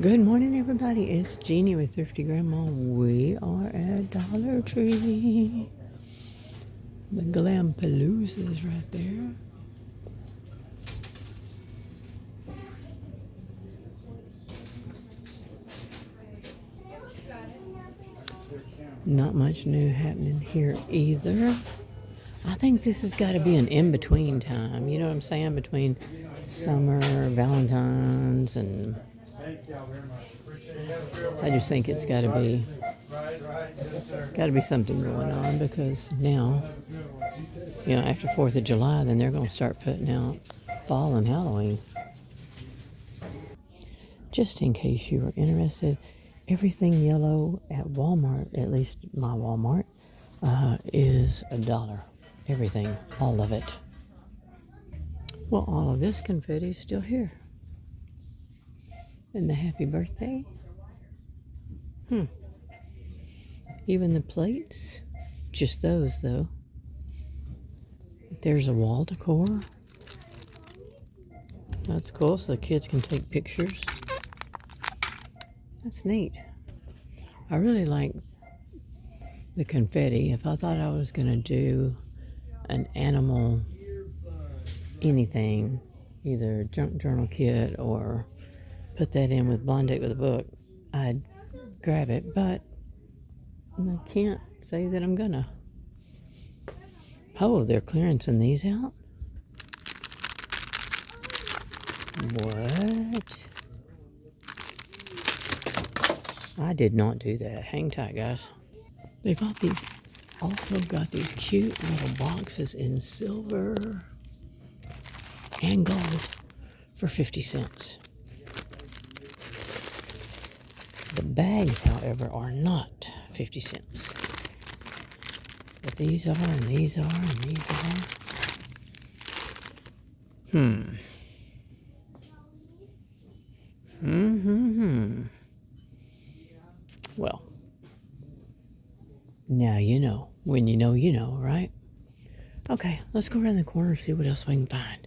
Good morning, everybody. It's Jeannie with Thrifty Grandma. We are at Dollar Tree. The Glampalooza is right there. Not much new happening here either. I think this has got to be an in-between time. You know what I'm saying? Between summer, Valentine's, and I just think it's got to be something going on because now, after 4th of July, then they're going to start putting out fall and Halloween. Just in case you were interested, everything yellow at Walmart, at least my Walmart, is $1. Everything, all of it. Well, all of this confetti is still here. And the happy birthday. Even the plates, just those though. There's a wall decor. That's cool, so the kids can take pictures. That's neat. I really like the confetti. If I thought I was going to do an animal anything, either junk journal kit or put that in with Blind Date with a Book, I'd grab it, but I can't say that I'm gonna. Oh, they're clearancing these out? What? I did not do that. Hang tight, guys. They've also got these cute little boxes in silver and gold for 50 cents. The bags, however, are not 50 cents. But these are, and these are, and these are. Well, now you know. When you know, right? Okay, let's go around the corner and see what else we can find.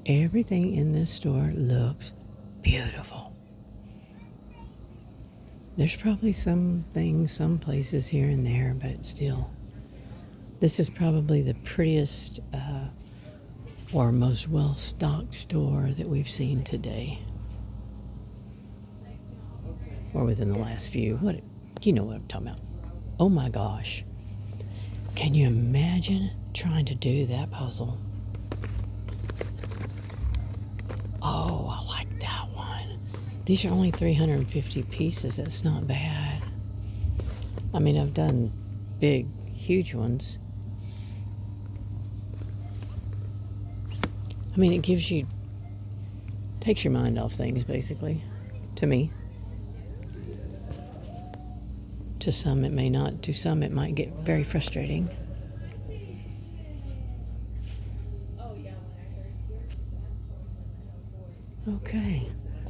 Everything in this store looks beautiful. There's probably some things, some places here and there, but still. This is probably the prettiest or most well-stocked store that we've seen today. Or within the last few. You know what I'm talking about. Oh my gosh. Can you imagine trying to do that puzzle? Oh, I like that one. These are only 350 pieces. That's not bad. I mean, I've done big, huge ones. I mean, takes your mind off things, basically, to me. To some, it may not. To some, it might get very frustrating. Okay,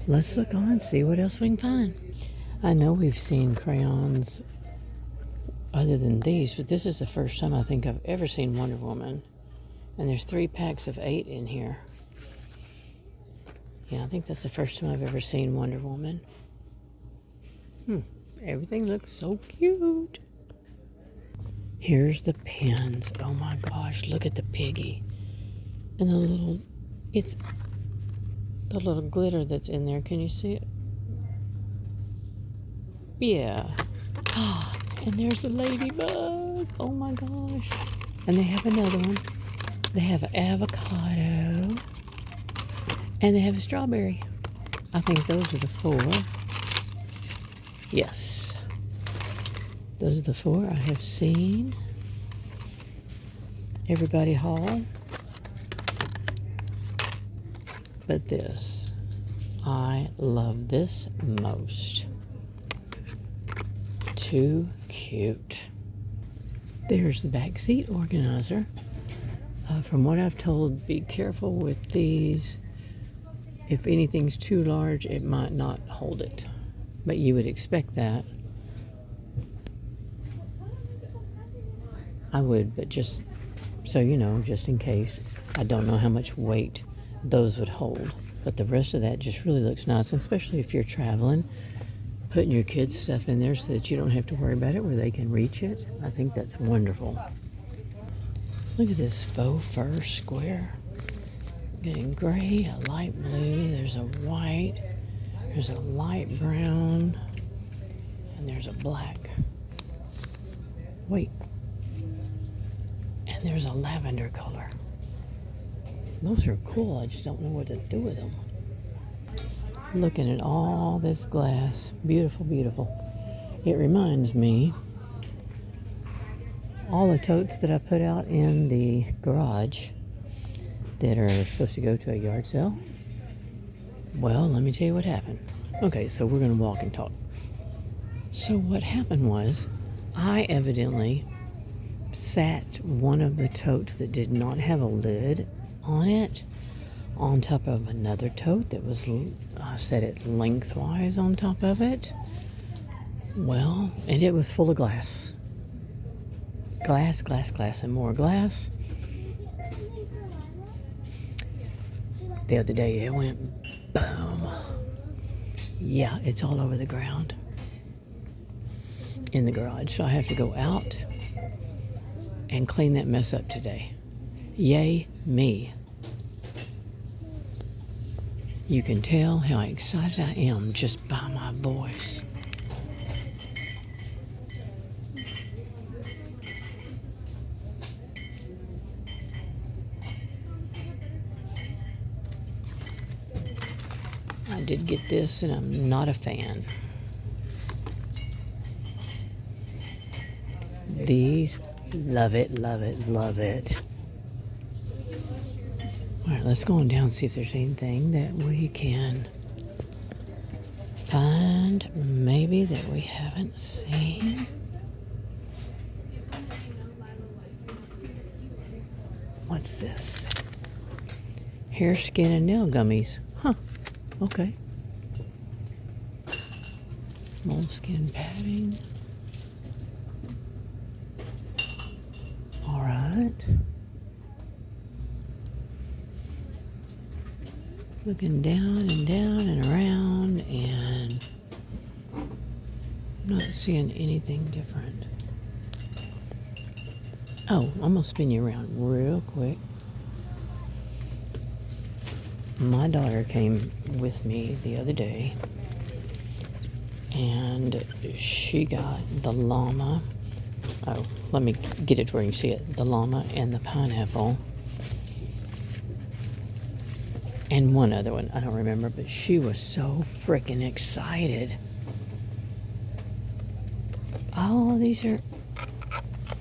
let's look on and see what else we can find. I know we've seen crayons other than these, but this is the first time I think I've ever seen Wonder Woman. And there's 3 packs of 8 in here. Yeah, I think that's the first time I've ever seen Wonder Woman. Everything looks so cute. Here's the pins. Oh my gosh, look at the piggy. And the little glitter that's in there. Can you see it? Yeah. And there's a ladybug. Oh my gosh. And they have another one. They have an avocado. And they have a strawberry. I think those are the 4. Yes. Those are the 4 I have seen. Everybody Hall. But this, I love this most. Too cute. There's the back seat organizer. From what I've told, be careful with these. If anything's too large, it might not hold it. But you would expect that. I would, but just so you know, just in case. I don't know how much weight those would hold. But the rest of that just really looks nice, especially if you're traveling. Putting your kids' stuff in there so that you don't have to worry about it, where they can reach it. I think that's wonderful. Look at this faux fur square. Getting gray, a light blue, there's a white, there's a light brown, and there's a black. Wait. And there's a lavender color. Those are cool. I just don't know what to do with them. Looking at all this glass. Beautiful, beautiful. It reminds me, all the totes that I put out in the garage that are supposed to go to a yard sale. Well, let me tell you what happened. Okay, so we're going to walk and talk. So what happened was, I evidently sat one of the totes that did not have a lid on it on top of another tote that was set it lengthwise on top of it. Well, and it was full of glass. Glass, glass, glass, and more glass. The other day it went boom. Yeah, it's all over the ground in the garage. So I have to go out and clean that mess up today. Yay, me. You can tell how excited I am just by my voice. I did get this, and I'm not a fan. These, love it, love it, love it. All right, let's go on down and see if there's anything that we can find, maybe that we haven't seen. What's this? Hair, skin, and nail gummies. Huh. Okay. Moleskin padding. All right. Looking down and down and around, and not seeing anything different. Oh, I'm gonna spin you around real quick. My daughter came with me the other day, and she got the llama. Oh, let me get it where you can see it. The llama and the pineapple. And one other one, I don't remember, but she was so freaking excited. Oh, these are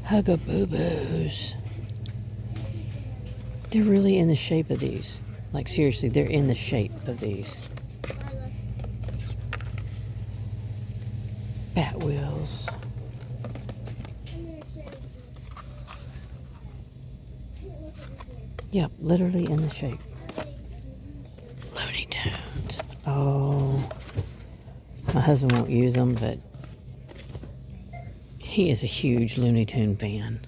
Hugaboo-Boos. They're really in the shape of these. Like, seriously, they're in the shape of these. Bat wheels. Yep, literally in the shape. Looney Tunes. Oh, my husband won't use them, but he is a huge Looney Tune fan.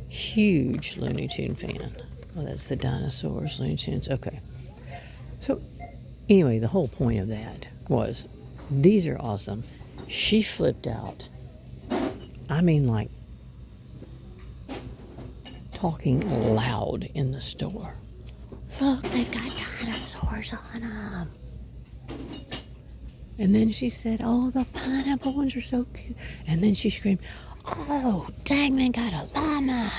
Huge Looney Tune fan. Oh, that's the dinosaurs, Looney Tunes. Okay. So, anyway, the whole point of that was, these are awesome. She flipped out. I mean, like, talking loud in the store. Look, they've got dinosaurs on them. And then she said, oh, the pineapple ones are so cute. And then she screamed, oh, dang, they got a llama.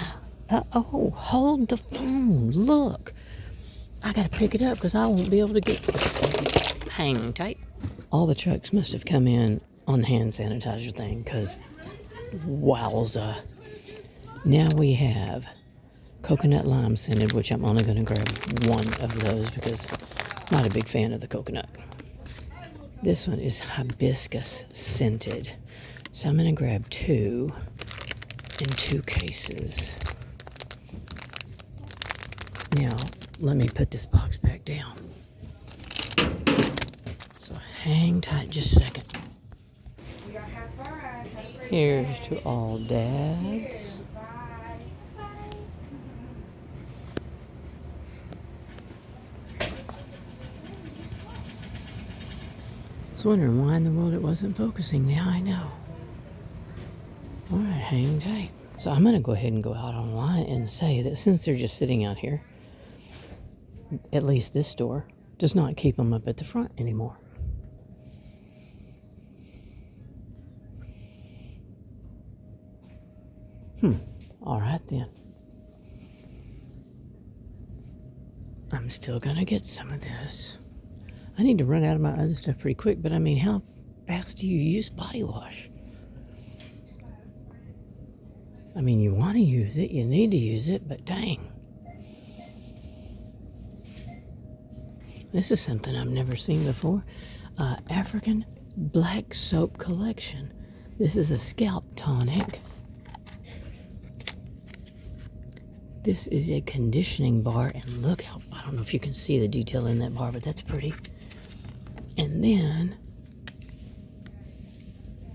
Oh, hold the phone. Look. I got to pick it up because I won't be able to get... Hang tight. All the trucks must have come in on the hand sanitizer thing because wowza. Now we have coconut lime scented, which I'm only going to grab one of those because I'm not a big fan of the coconut. This one is hibiscus scented. So I'm going to grab two in 2 cases. Now, let me put this box back down. So hang tight just a second. Here's to all dads. was wondering why in the world it wasn't focusing. Now I know. All right, hang tight. So I'm going to go ahead and go out online and say that since they're just sitting out here, at least this store does not keep them up at the front anymore. All right then. I'm still going to get some of this. I need to run out of my other stuff pretty quick, but I mean, how fast do you use body wash? I mean, you want to use it, you need to use it, but dang. This is something I've never seen before. African Black Soap Collection. This is a scalp tonic. This is a conditioning bar, and look how, I don't know if you can see the detail in that bar, but that's pretty. And then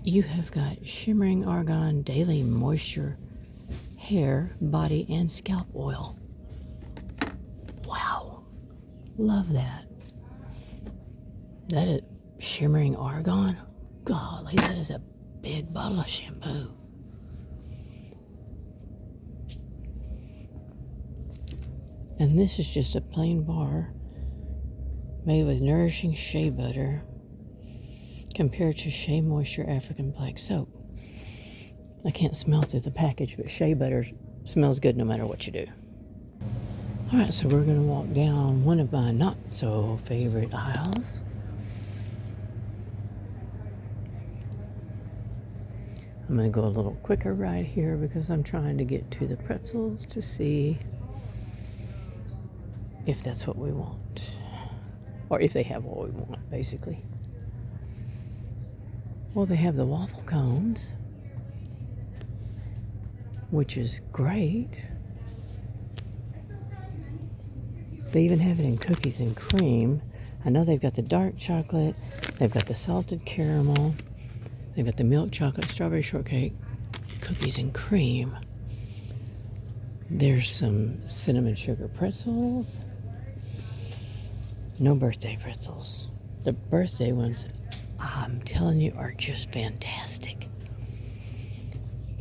you have got Shimmering Argan Daily Moisture Hair, Body, and Scalp Oil. Wow. Love that. That is Shimmering Argan. Golly, that is a big bottle of shampoo. And this is just a plain bar made with nourishing shea butter compared to Shea Moisture African Black Soap. I can't smell through the package, but shea butter smells good no matter what you do. All right, so we're going to walk down one of my not so favorite aisles. I'm going to go a little quicker right here because I'm trying to get to the pretzels to see if that's what we want, or if they have what we want, basically. Well, they have the waffle cones, which is great. They even have it in cookies and cream. I know they've got the dark chocolate, they've got the salted caramel, they've got the milk chocolate, strawberry shortcake, cookies and cream. There's some cinnamon sugar pretzels. No birthday pretzels. The birthday ones, I'm telling you, are just fantastic.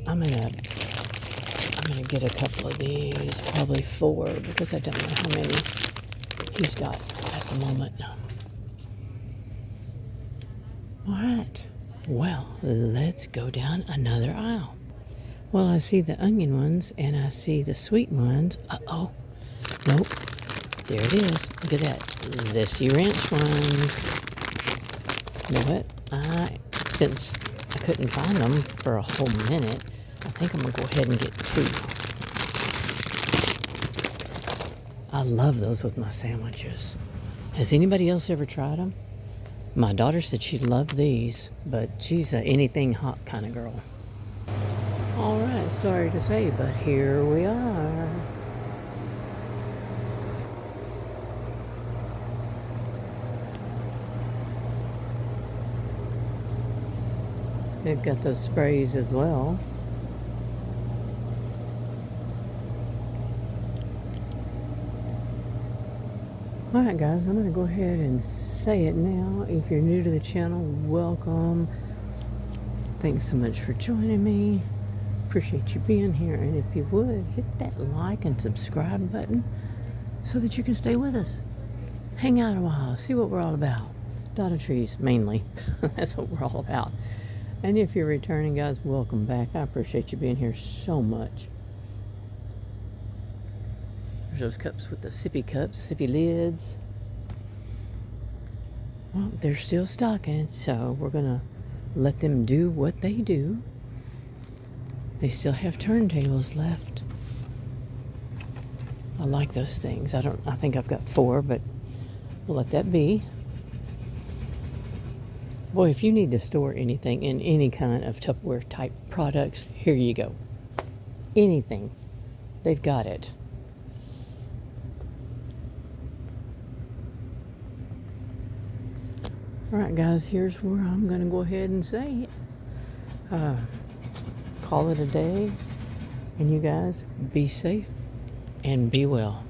I'm gonna get a couple of these, probably 4, because I don't know how many he's got at the moment. All right, well, let's go down another aisle. Well, I see the onion ones and I see the sweet ones. Uh-oh, nope, there it is. Look at that, zesty ranch ones. You know what, since I couldn't find them for a whole minute, I think I'm gonna go ahead and get 2. I love those with my sandwiches. Has anybody else ever tried them? My daughter said she loved these, but she's a anything hot kind of girl. All right, sorry to say, but here we are. They've got those sprays as well. Alright guys, I'm going to go ahead and say it now. If you're new to the channel, welcome. Thanks so much for joining me. Appreciate you being here. And if you would, hit that like and subscribe button so that you can stay with us. Hang out a while, see what we're all about. Dollar trees, mainly. That's what we're all about. And if you're returning, guys, welcome back. I appreciate you being here so much. There's those cups with the sippy cups, sippy lids. Well, they're still stocking, so we're going to let them do what they do. They still have turntables left. I like those things. I think I've got 4, but we'll let that be. Boy, if you need to store anything in any kind of Tupperware type products, here you go. Anything. They've got it. Alright guys, here's where I'm going to go ahead and say it. Call it a day. And you guys, be safe and be well.